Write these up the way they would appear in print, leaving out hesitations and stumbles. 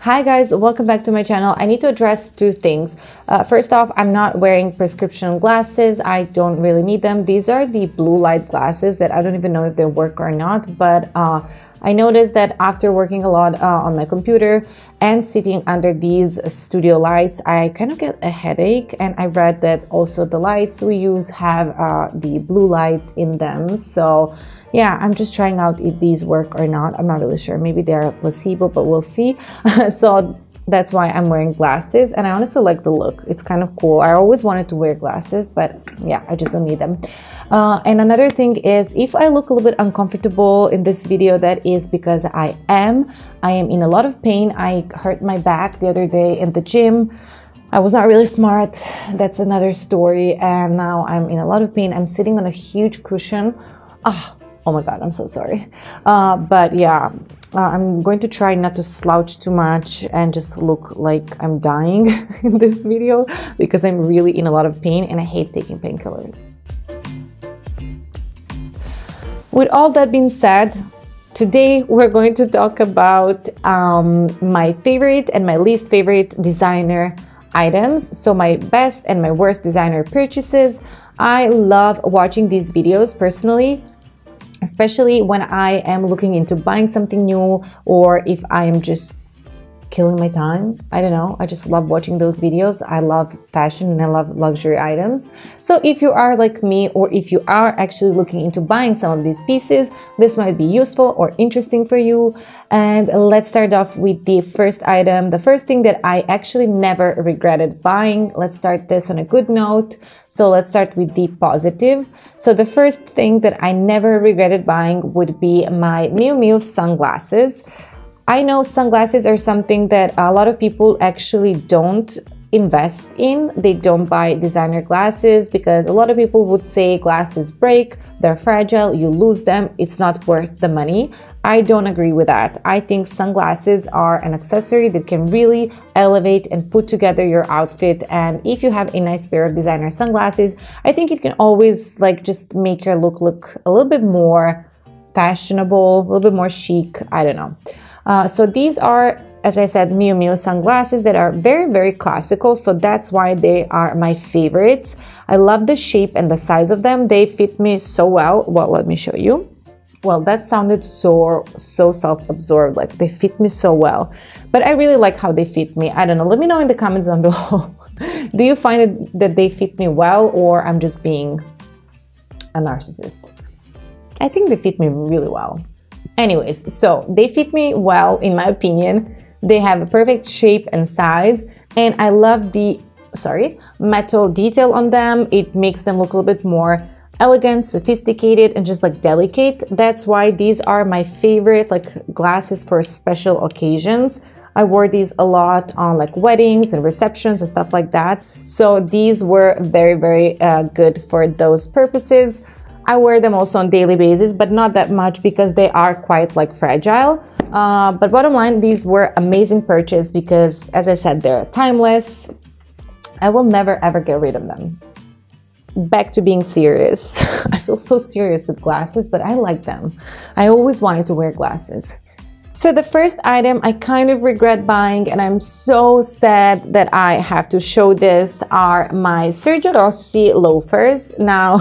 Hi guys, welcome back to my channel. I need to address two things. First off, I'm not wearing prescription glasses. I don't really need them. These are the blue light glasses that I don't even know if they work or not, but I noticed that after working a lot on my computer and sitting under these studio lights, I kind of get a headache, and I read that also the lights we use have the blue light in them. So yeah, I'm just trying out if these work or not. I'm not really sure. Maybe they're a placebo, but we'll see. So that's why I'm wearing glasses, and I honestly like the look. It's kind of cool. I always wanted to wear glasses, but yeah, I just don't need them. And another thing is, if I look a little bit uncomfortable in this video, that is because I am in a lot of pain. I hurt my back the other day in the gym. I was not really smart. That's another story. And now I'm in a lot of pain. I'm sitting on a huge cushion. Oh my God, I'm so sorry. But yeah, I'm going to try not to slouch too much and just look like I'm dying in this video, because I'm really in a lot of pain and I hate taking painkillers. With all that being said, today we're going to talk about my favorite and my least favorite designer items. So my best and my worst designer purchases. I love watching these videos personally, especially when I am looking into buying something new, or if I am just killing my time. I don't know, I just love watching those videos. I love fashion and I love luxury items. So if you are like me, or if you are actually looking into buying some of these pieces, this might be useful or interesting for you. And let's start off with the first item. The first thing that I actually never regretted buying. Let's start this on a good note. So let's start with the positive. So the first thing that I never regretted buying would be my Miu Miu sunglasses. I know sunglasses are something that a lot of people actually don't invest in. They don't buy designer glasses because a lot of people would say glasses break, they're fragile, you lose them, it's not worth the money. I don't agree with that. I think sunglasses are an accessory that can really elevate and put together your outfit. And if you have a nice pair of designer sunglasses, I think it can always just make your look a little bit more fashionable, a little bit more chic. I don't know. So these are, as I said, Miu Miu sunglasses that are very, very classical. So that's why they are my favorites. I love the shape and the size of them. They fit me so well. Well, let me show you. Well, that sounded so self-absorbed, like they fit me so well. But I really like how they fit me. I don't know. Let me know in the comments down below. Do you find that they fit me well, or I'm just being a narcissist? I think they fit me really well. Anyways, so they fit me well, in my opinion. They have a perfect shape and size, and I love the, metal detail on them. It makes them look a little bit more elegant, sophisticated, and just delicate. That's why these are my favorite glasses for special occasions. I wore these a lot on weddings and receptions and stuff like that. So these were very, very good for those purposes. I wear them also on daily basis, but not that much because they are quite fragile. But bottom line, these were amazing purchase because, as I said, they're timeless. I will never ever get rid of them. Back to being serious. I feel so serious with glasses, but I like them. I always wanted to wear glasses. So the first item I kind of regret buying, and I'm so sad that I have to show this, are my Sergio Rossi loafers. Now,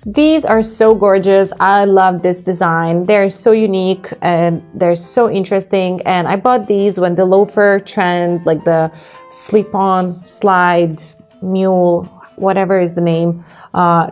these are so gorgeous. I love this design. They're so unique and they're so interesting. And I bought these when the loafer trend, the slip-on, slide, mule, whatever is the name,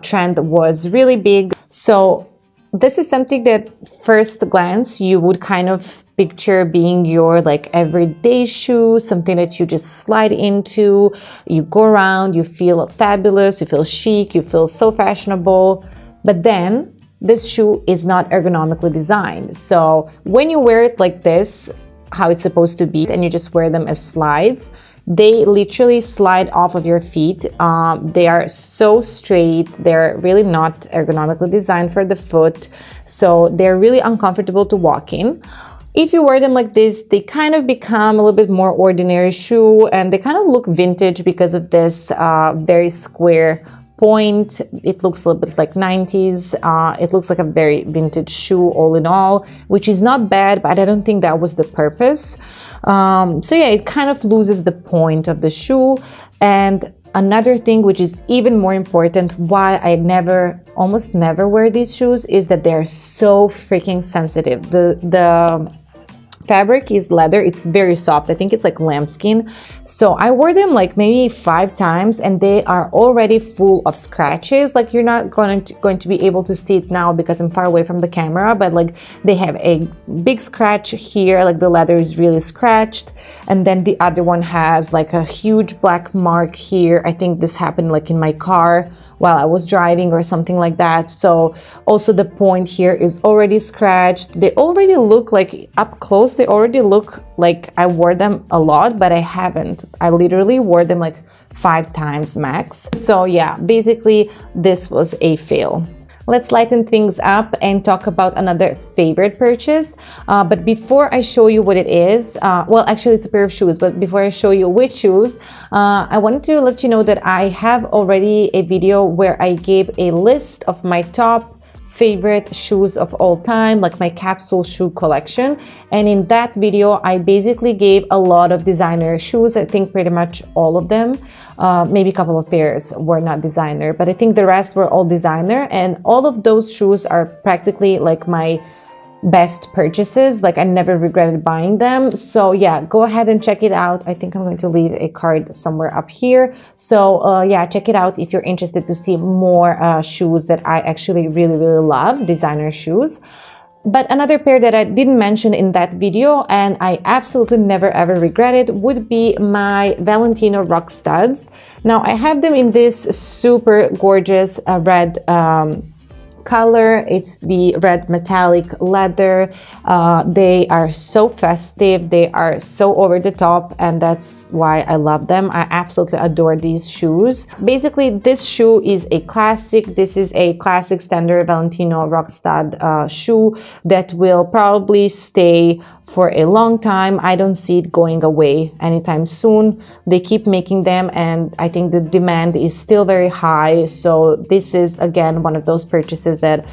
trend was really big. So this is something that first glance you would kind of picture being your everyday shoe, something that you just slide into, you go around, you feel fabulous, you feel chic, you feel so fashionable. But then this shoe is not ergonomically designed. So when you wear it like this, how it's supposed to be, and you just wear them as slides, they literally slide off of your feet. They are so straight. They're really not ergonomically designed for the foot. So they're really uncomfortable to walk in. If you wear them like this, they kind of become a little bit more ordinary shoe, and they kind of look vintage because of this very square point. It looks a little bit like 90s. It looks like a very vintage shoe all in all, which is not bad, but I don't think that was the purpose. So yeah, it kind of loses the point of the shoe. And another thing, which is even more important, why I almost never wear these shoes, is that they're so freaking sensitive. The fabric is leather. It's very soft. I think it's like lambskin. So I wore them like maybe 5 times and they are already full of scratches. Like you're not going to be able to see it now because I'm far away from the camera, but like they have a big scratch here, like the leather is really scratched. And then the other one has like a huge black mark here. I think this happened like in my car while I was driving or something like that. So also the point here is already scratched. They already look like up close, they already look like I wore them a lot, but I haven't. I literally wore them like 5 times max. So yeah, basically this was a fail. Let's lighten things up and talk about another favorite purchase. But before I show you what it is, well, actually it's a pair of shoes, but before I show you which shoes, I wanted to let you know that I have already a video where I gave a list of my top favorite shoes of all time, like my capsule shoe collection. And in that video, I basically gave a lot of designer shoes. I think pretty much all of them. Maybe a couple of pairs were not designer, but I think the rest were all designer. And all of those shoes are practically like my best purchases. Like I never regretted buying them. So yeah, go ahead and check it out. I think I'm going to leave a card somewhere up here. So yeah, check it out if you're interested to see more shoes that I actually really love, designer shoes. But another pair that I didn't mention in that video and I absolutely never ever regretted would be my Valentino Rockstuds. Now I have them in this super gorgeous red color. It's the red metallic leather. They are so festive, they are so over the top, and that's why I love them. I absolutely adore these shoes. Basically, this shoe is a classic. This is a classic standard Valentino Rockstud shoe that will probably stay for a long time. I don't see it going away anytime soon. They keep making them and I think the demand is still very high. So this is again one of those purchases that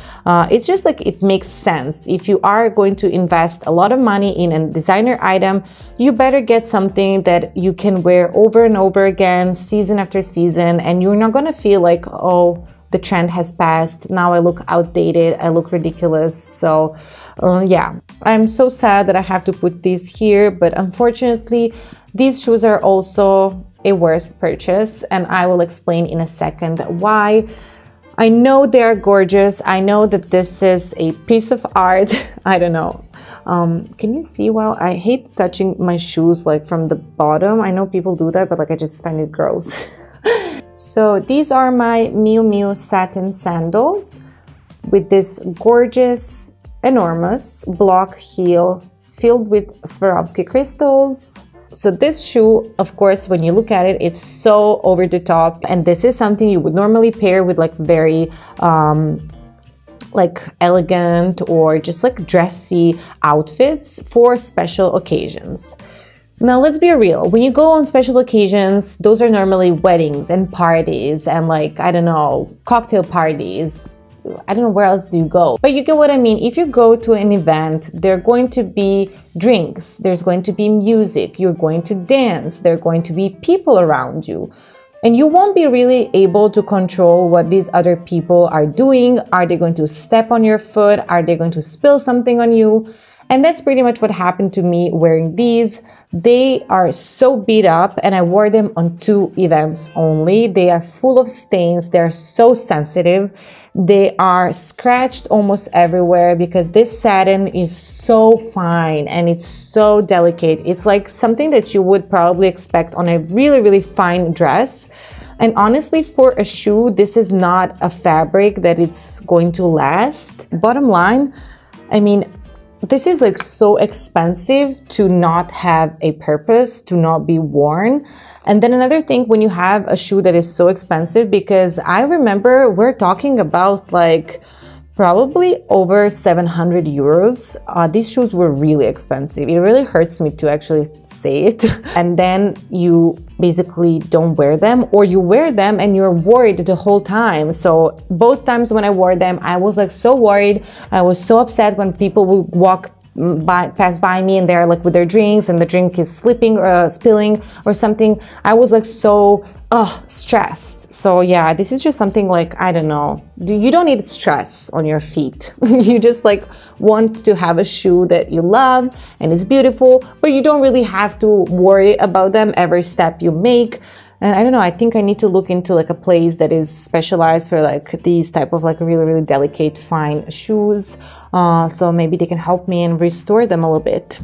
it's just like it makes sense. If you are going to invest a lot of money in a designer item, you better get something that you can wear over and over again, season after season, and you're not gonna feel like, oh, the trend has passed, now I look outdated, I look ridiculous. So yeah, I'm so sad that I have to put these here, but unfortunately these shoes are also a worst purchase, and I will explain in a second why. I know they are gorgeous, I know that this is a piece of art. I don't know, can you see? Well, I hate touching my shoes like from the bottom. I know people do that, but like I just find it gross. So these are my Miu Miu satin sandals with this gorgeous, enormous block heel filled with Swarovski crystals. So this shoe, of course, when you look at it, it's so over the top, and this is something you would normally pair with like very like elegant or just like dressy outfits for special occasions. Now, let's be real. When you go on special occasions, those are normally weddings and parties and like, I don't know, cocktail parties. I don't know where else do you go, but you get what I mean. If you go to an event, there are going to be drinks, there's going to be music, you're going to dance, there are going to be people around you. And you won't be really able to control what these other people are doing. Are they going to step on your foot? Are they going to spill something on you? And that's pretty much what happened to me wearing these. They are so beat up, and I wore them on 2 events only. They are full of stains. They're so sensitive. They are scratched almost everywhere because this satin is so fine and it's so delicate. It's like something that you would probably expect on a really fine dress. And honestly, for a shoe, this is not a fabric that it's going to last. Bottom line, I mean, this is like so expensive to not have a purpose, to not be worn. And then another thing, when you have a shoe that is so expensive, because I remember we're talking about like probably over 700 euros. These shoes were really expensive. It really hurts me to actually say it. And then you basically don't wear them, or you wear them and you're worried the whole time. So both times when I wore them, I was like so worried. I was so upset when people would pass by me and they're like with their drinks and the drink is slipping or spilling or something. I was like so stressed. So yeah, this is just something like, I don't know, you don't need stress on your feet. You just like want to have a shoe that you love and is beautiful, but you don't really have to worry about them every step you make. And I don't know, I think I need to look into like a place that is specialized for like these type of like really, really delicate, fine shoes. So maybe they can help me and restore them a little bit.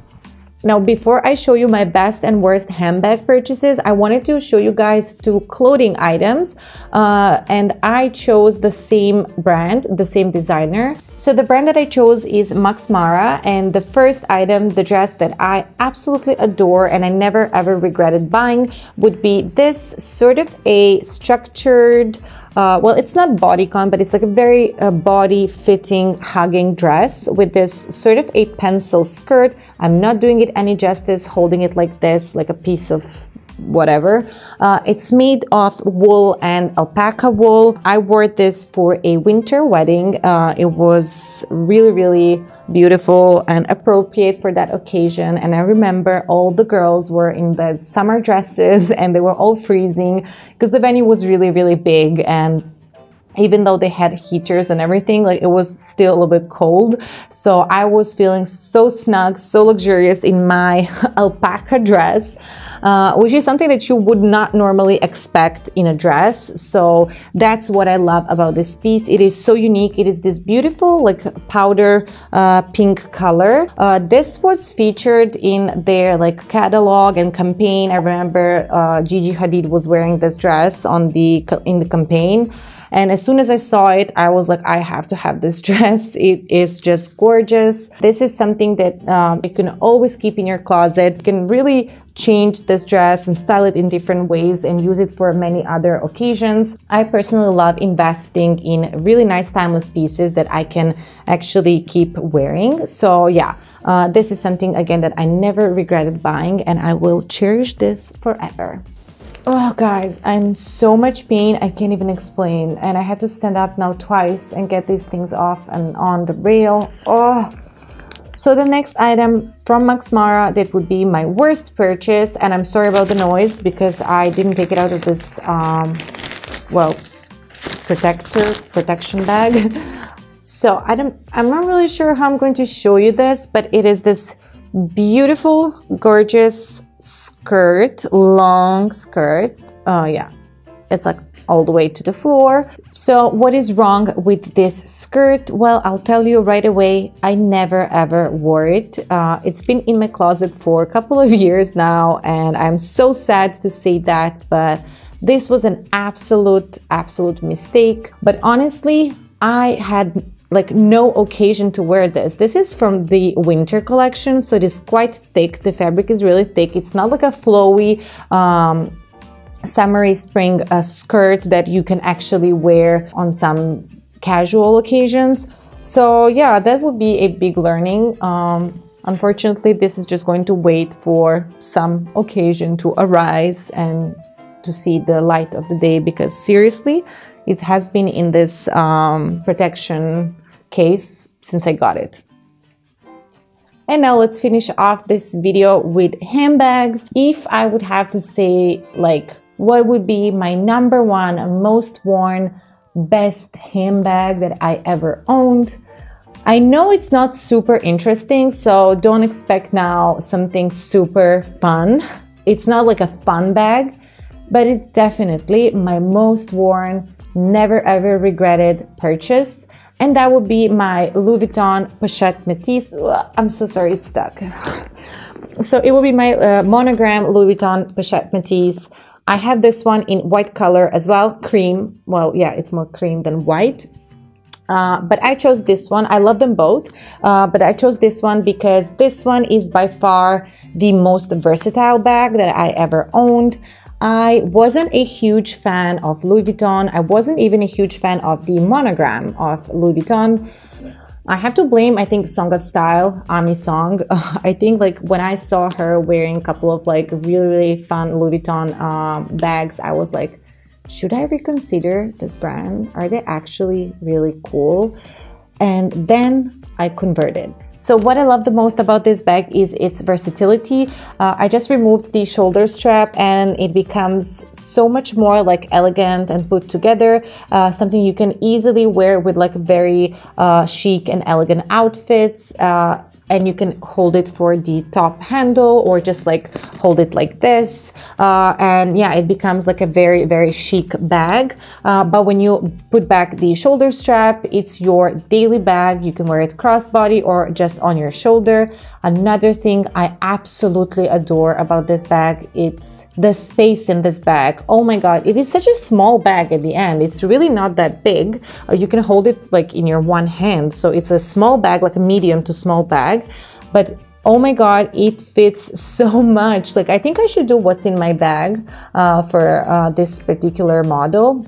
Now, before I show you my best and worst handbag purchases, I wanted to show you guys two clothing items. And I chose the same brand, the same designer. So the brand that I chose is Max Mara. And the first item, the dress that I absolutely adore and I never ever regretted buying, would be this sort of a structured, well, it's not bodycon, but it's like a very body-fitting, hugging dress with this sort of a pencil skirt. I'm not doing it any justice holding it like this, like a piece of whatever. It's made of wool and alpaca wool. I wore this for a winter wedding. It was really, really beautiful and appropriate for that occasion. And I remember all the girls were in the summer dresses and they were all freezing because the venue was really, really big. And even though they had heaters and everything, like it was still a little bit cold. So I was feeling so snug, so luxurious in my alpaca dress, which is something that you would not normally expect in a dress. So that's what I love about this piece. It is so unique. It is this beautiful like powder pink color. This was featured in their like catalog and campaign. I remember Gigi Hadid was wearing this dress in the campaign. And as soon as I saw it, I was like, I have to have this dress. It is just gorgeous. This is something that you can always keep in your closet. You can really change this dress and style it in different ways and use it for many other occasions. I personally love investing in really nice timeless pieces that I can actually keep wearing. So yeah, this is something again that I never regretted buying and I will cherish this forever. Oh guys, I'm in so much pain, I can't even explain. And I had to stand up now twice and get these things off and on the rail. Oh. So the next item from Max Mara, that would be my worst purchase. And I'm sorry about the noise because I didn't take it out of this, well, protection bag. So I'm not really sure how I'm going to show you this, but it is this beautiful, gorgeous skirt, long skirt. Oh yeah, it's like all the way to the floor. So what is wrong with this skirt? Well, I'll tell you right away, I never ever wore it. It's been in my closet for a couple of years now and I'm so sad to say that, but this was an absolute mistake. But honestly, I had like no occasion to wear this. This is from the winter collection, so it is quite thick. The fabric is really thick. It's not like a flowy summery spring skirt that you can actually wear on some casual occasions. So yeah, that would be a big learning. Unfortunately, this is just going to wait for some occasion to arise and to see the light of the day, because seriously, it has been in this protection case since I got it. And now let's finish off this video with handbags. If I would have to say like what would be my number one most worn best handbag that I ever owned, I know it's not super interesting, so don't expect now something super fun. It's not like a fun bag, but it's definitely my most worn, never ever regretted purchase. And that would be my Louboutin Machette Matisse. Ugh, I'm so sorry, it's stuck. So it will be my monogram Louboutin Machette Matisse. I have this one in white color as well, cream. Well, yeah, it's more cream than white. But I chose this one. I love them both, but I chose this one because this one is by far the most versatile bag that I ever owned. I wasn't a huge fan of Louis Vuitton. I wasn't even a huge fan of the monogram of Louis Vuitton. I have to blame, I think, Song of Style, Ami Song. I think like when I saw her wearing a couple of like really fun Louis Vuitton bags, I was like, should I reconsider this brand? Are they actually really cool? And then I converted. So what I love the most about this bag is its versatility. I just removed the shoulder strap and it becomes so much more like elegant and put together. Something you can easily wear with like very chic and elegant outfits. And you can hold it for the top handle or just like hold it like this. And yeah, it becomes like a very, very chic bag. But when you put back the shoulder strap, it's your daily bag. You can wear it crossbody or just on your shoulder. Another thing I absolutely adore about this bag, it's the space in this bag. Oh my God, it is such a small bag at the end. It's really not that big. You can hold it like in your one hand. So it's a small bag, like a medium to small bag. But oh my God, it fits so much. Like I think I should do what's in my bag for this particular model.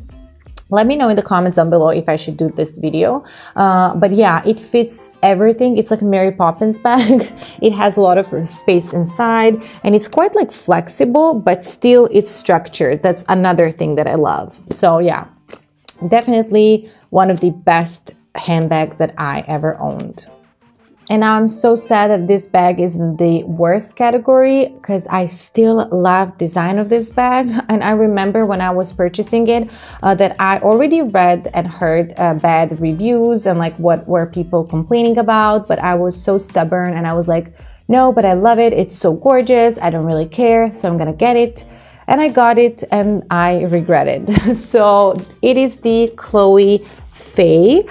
Let me know in the comments down below if I should do this video. But yeah, it fits everything. It's like a Mary Poppins bag. It has a lot of space inside and it's quite like flexible, but still it's structured. That's another thing that I love. So yeah, definitely one of the best handbags that I ever owned. And now I'm so sad that this bag is in the worst category because I still love design of this bag. And I remember when I was purchasing it that I already read and heard bad reviews and like what were people complaining about. But I was so stubborn and I was like, no, but I love it. It's so gorgeous. I don't really care. So I'm going to get it. And I got it and I regret it. So it is the Chloe Faye.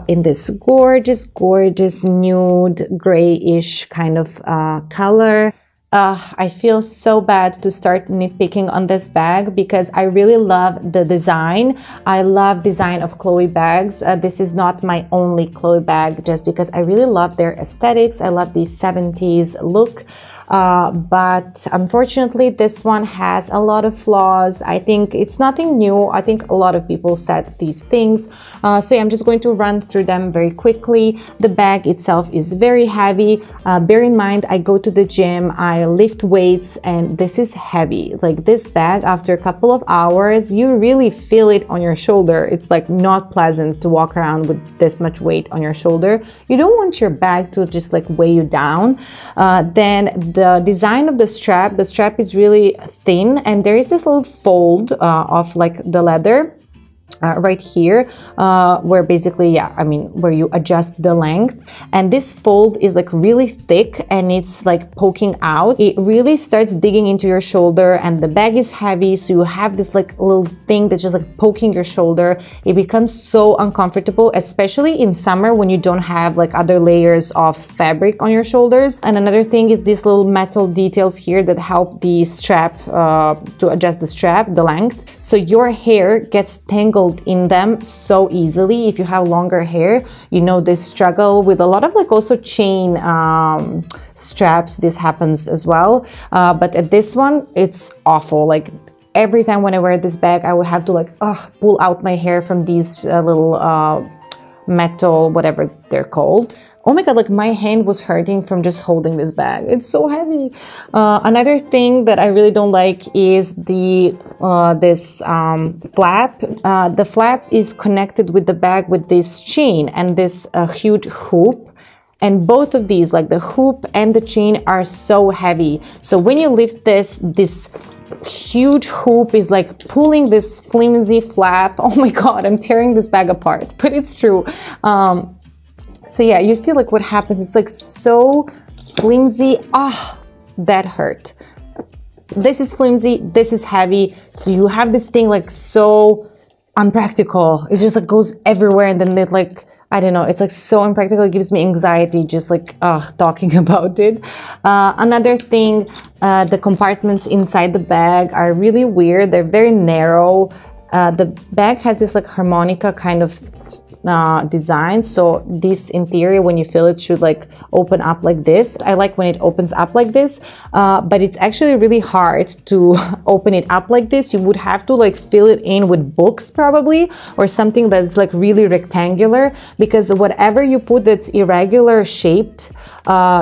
In this gorgeous, gorgeous nude grayish kind of color. I feel so bad to start nitpicking on this bag because I really love the design. I love design of Chloe bags. This is not my only Chloe bag just because I really love their aesthetics. I love the 70s look. But unfortunately, this one has a lot of flaws. I think it's nothing new. I think a lot of people said these things. So yeah, I'm just going to run through them very quickly. The bag itself is very heavy. Bear in mind, I go to the gym, I lift weights, and this is heavy. Like this bag, after a couple of hours, you really feel it on your shoulder. It's like not pleasant to walk around with this much weight on your shoulder. You don't want your bag to just like weigh you down. Then the design of the strap is really thin and there is this little fold of like the leather right here where basically, yeah, I mean where you adjust the length, and this fold is like really thick and it's like poking out. It really starts digging into your shoulder and the bag is heavy, so you have this like little thing that's just like poking your shoulder. It becomes so uncomfortable, especially in summer when you don't have like other layers of fabric on your shoulders. And another thing is these little metal details here that help the strap to adjust the strap, the length, so your hair gets tangled in them so easily. If you have longer hair, you know this struggle with a lot of like also chain straps. This happens as well, but at this one it's awful. Like every time when I wear this bag, I would have to like pull out my hair from these little metal, whatever they're called. Oh my God, like my hand was hurting from just holding this bag. It's so heavy. Another thing that I really don't like is the this flap. The flap is connected with the bag with this chain and this huge hoop. And both of these, like the hoop and the chain, are so heavy. So when you lift this huge hoop is like pulling this flimsy flap. Oh my God, I'm tearing this bag apart, but it's true. So yeah, you see like what happens. It's like so flimsy. That hurt. This is flimsy, this is heavy. So you have this thing like so unpractical. It just like goes everywhere and then it like, I don't know, it's like so impractical. It gives me anxiety just like talking about it. Another thing, the compartments inside the bag are really weird. They're very narrow. The bag has this like harmonica kind of design. So this interior, when you fill it, should like open up like this. I like when it opens up like this, but it's actually really hard to open it up like this. You would have to like fill it in with books probably, or something that's like really rectangular, because whatever you put that's irregular shaped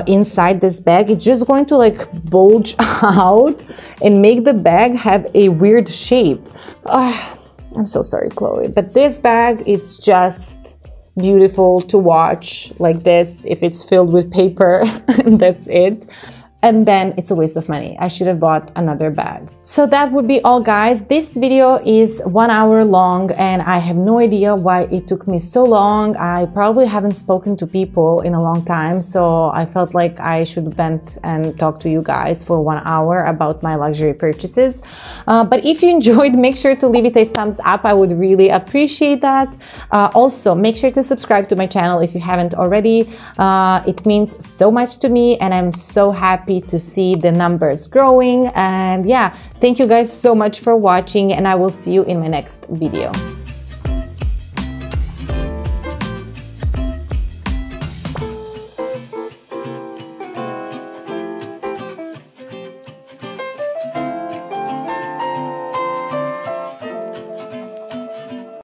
inside this bag, it's just going to like bulge out and make the bag have a weird shape. I'm so sorry, Chloe, but this bag, it's just beautiful to watch like this. If it's filled with paper, that's it. And then it's a waste of money. I should have bought another bag. So that would be all, guys. This video is 1 hour long and I have no idea why it took me so long. I probably haven't spoken to people in a long time, so I felt like I should vent and talk to you guys for 1 hour about my luxury purchases. But if you enjoyed, make sure to leave it a thumbs up. I would really appreciate that. Also, make sure to subscribe to my channel if you haven't already. It means so much to me and I'm so happy to see the numbers growing. And yeah, thank you guys so much for watching, and I will see you in my next video.